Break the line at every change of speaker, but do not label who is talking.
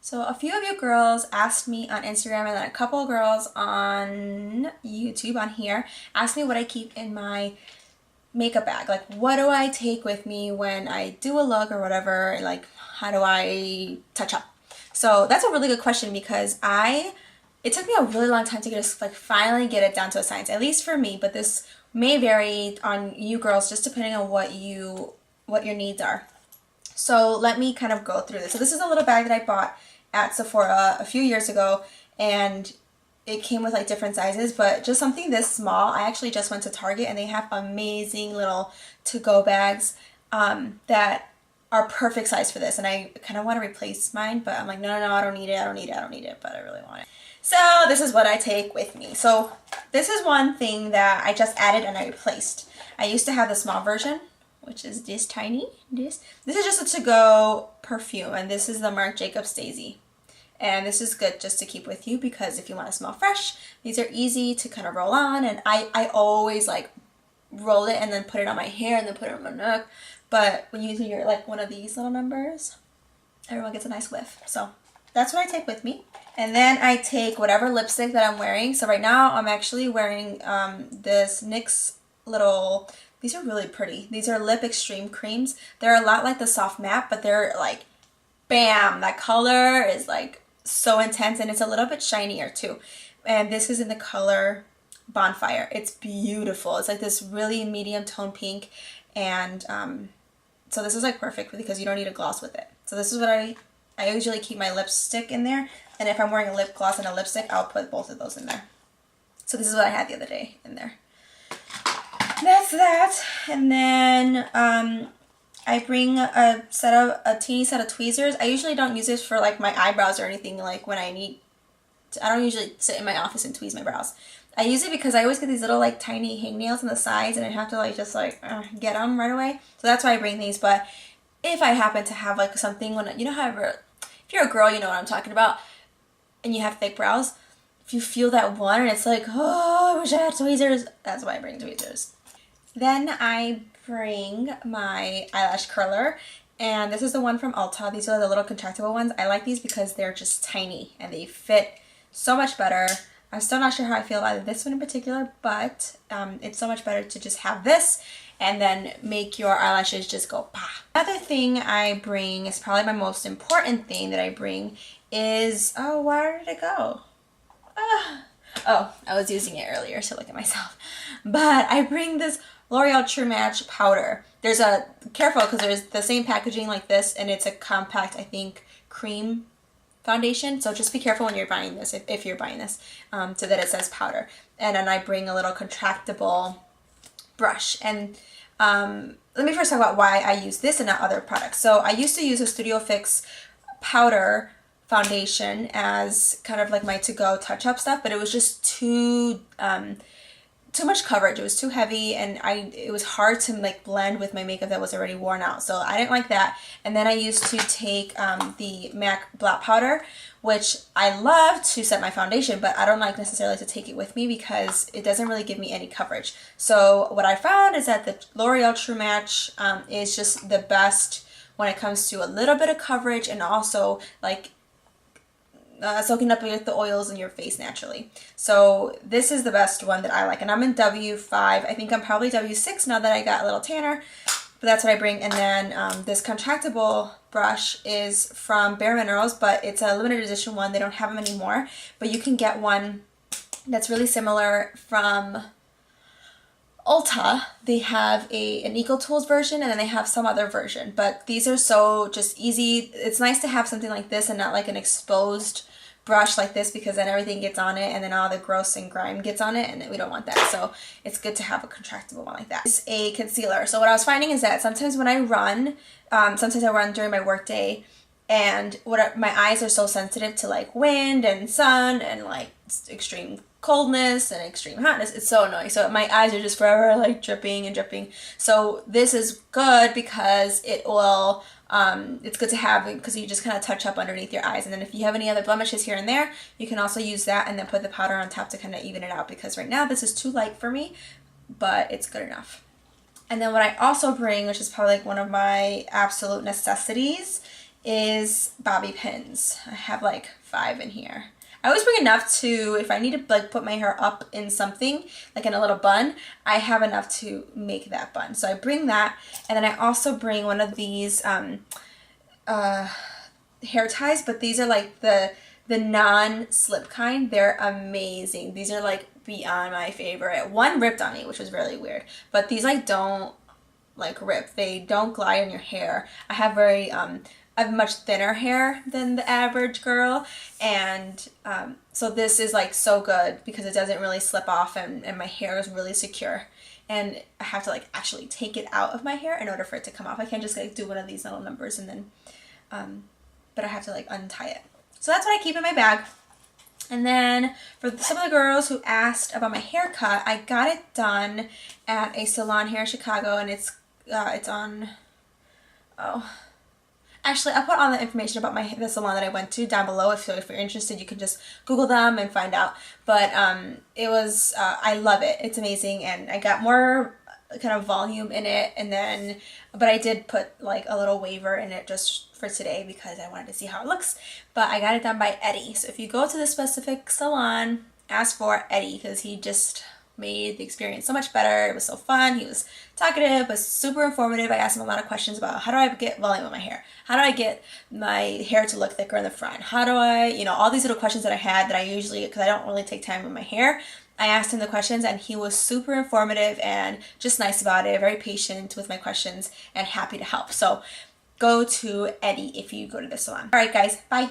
So a few of you girls asked me on Instagram, and then a couple of girls on YouTube on here asked me what I keep in my makeup bag. Like, what do I take with me when I do a look or whatever? Like, how do I touch up? So that's a really good question because it took me a really long time to finally get it down to a science, at least for me, but this may vary on you girls just depending on what your needs are. So let me kind of go through this. So this is a little bag that I bought at Sephora a few years ago, and it came with like different sizes, but just something this small. I actually just went to Target and they have amazing little to-go bags that are perfect size for this, and I kind of want to replace mine, but I'm like, no, I don't need it, but I really want it. So this is what I take with me. So this is one thing that I just added and I replaced. I used to have the small version, which is this tiny. This is just a to-go perfume, and this is the Marc Jacobs Daisy. And this is good just to keep with you because if you want to smell fresh, these are easy to kind of roll on, and I always like roll it and then put it on my hair and then put it on my neck. But when you do like one of these little numbers, everyone gets a nice whiff. So that's what I take with me. And then I take whatever lipstick that I'm wearing. So right now I'm actually wearing this NYX little, these are really pretty. These are Lip Extreme creams. They're a lot like the Soft Matte, but they're like, bam, that color is like so intense, and it's a little bit shinier too. And this is in the color Bonfire. It's beautiful. It's like this really medium tone pink, and so this is like perfect because you don't need a gloss with it. So this is what I usually keep my lipstick in there, and if I'm wearing a lip gloss and a lipstick, I'll put both of those in there. So this is what I had the other day in there. That's that. And then I bring a teeny set of tweezers. I usually don't use this for like my eyebrows or anything, like when I don't usually sit in my office and tweeze my brows. I use it because I always get these little like tiny hangnails on the sides, and I have to like just like get them right away. So that's why I bring these. But if I happen to have like something, when you know how if you're a girl, you know what I'm talking about, and you have thick brows, if you feel that one and it's like, oh, I wish I had tweezers, that's why I bring tweezers. Then I bring my eyelash curler, and this is the one from Ulta. These are the little contractable ones. I like these because they're just tiny and they fit so much better. I'm still not sure how I feel about this one in particular, but it's so much better to just have this and then make your eyelashes just go pa. Another thing I bring is probably my most important thing that I bring is, oh, where did it go? Oh, I was using it earlier to look at myself. But I bring this L'Oreal True Match powder. Careful because there's the same packaging like this, and it's a compact, I think, cream foundation. So just be careful when you're buying this, if you're buying this, so that it says powder. And then I bring a little contractable brush. And let me first talk about why I use this and not other products. So I used to use a Studio Fix powder foundation as kind of like my to-go touch-up stuff, but it was just too much coverage. It was too heavy, and it was hard to like blend with my makeup that was already worn out, so I didn't like that. And then I used to take the MAC Blot Powder, which I love to set my foundation, but I don't like necessarily to take it with me because it doesn't really give me any coverage. So what I found is that the L'Oreal True Match is just the best when it comes to a little bit of coverage and also like soaking up the oils in your face naturally. So this is the best one that I like, and I'm in W5. I think I'm probably W6 now that I got a little tanner, but that's what I bring. And then this contractable brush is from Bare Minerals, but it's a limited edition one. They don't have them anymore, but you can get one that's really similar from Ulta. They have an Eco Tools version, and then they have some other version, but these are so just easy. It's nice to have something like this and not like an exposed brush like this, because then everything gets on it and then all the gross and grime gets on it, and we don't want that. So it's good to have a contractable one like that. It's a concealer. So what I was finding is that sometimes when I run, sometimes I run during my work day, and my eyes are so sensitive to like wind and sun and like extreme coldness and extreme hotness. It's so annoying. So my eyes are just forever like dripping and dripping. So this is good because it will it's good to have because you just kind of touch up underneath your eyes, and then if you have any other blemishes here and there, you can also use that and then put the powder on top to kind of even it out, because right now this is too light for me, but it's good enough. And then what I also bring, which is probably like one of my absolute necessities, is bobby pins. I have like 5 in here. I always bring enough to, if I need to like put my hair up in something, like in a little bun, I have enough to make that bun. So I bring that, and then I also bring one of these hair ties, but these are like the non-slip kind. They're amazing. These are like beyond my favorite. One ripped on me, which was really weird, but these like don't like rip. They don't glide on your hair. I have I have much thinner hair than the average girl, and so this is like so good because it doesn't really slip off, and my hair is really secure. And I have to like actually take it out of my hair in order for it to come off. I can't just like do one of these little numbers and then but I have to like untie it. So that's what I keep in my bag. And then for some of the girls who asked about my haircut, I got it done at a salon here in Chicago, and it's on, oh, actually I'll put all the information about the salon that I went to down below. If you're interested, you can just Google them and find out. But it was, I love it. It's amazing, and I got more kind of volume in it, and then, but I did put like a little waver in it just for today because I wanted to see how it looks. But I got it done by Eddie. So if you go to the specific salon, ask for Eddie, because he just made the experience so much better. It was so fun. He was talkative, was super informative. I asked him a lot of questions about how do I get volume in my hair? How do I get my hair to look thicker in the front? How do I, you know, all these little questions that I had that I usually, because I don't really take time with my hair, I asked him the questions, and he was super informative and just nice about it, very patient with my questions and happy to help. So go to Eddie if you go to the salon. All right, guys, bye.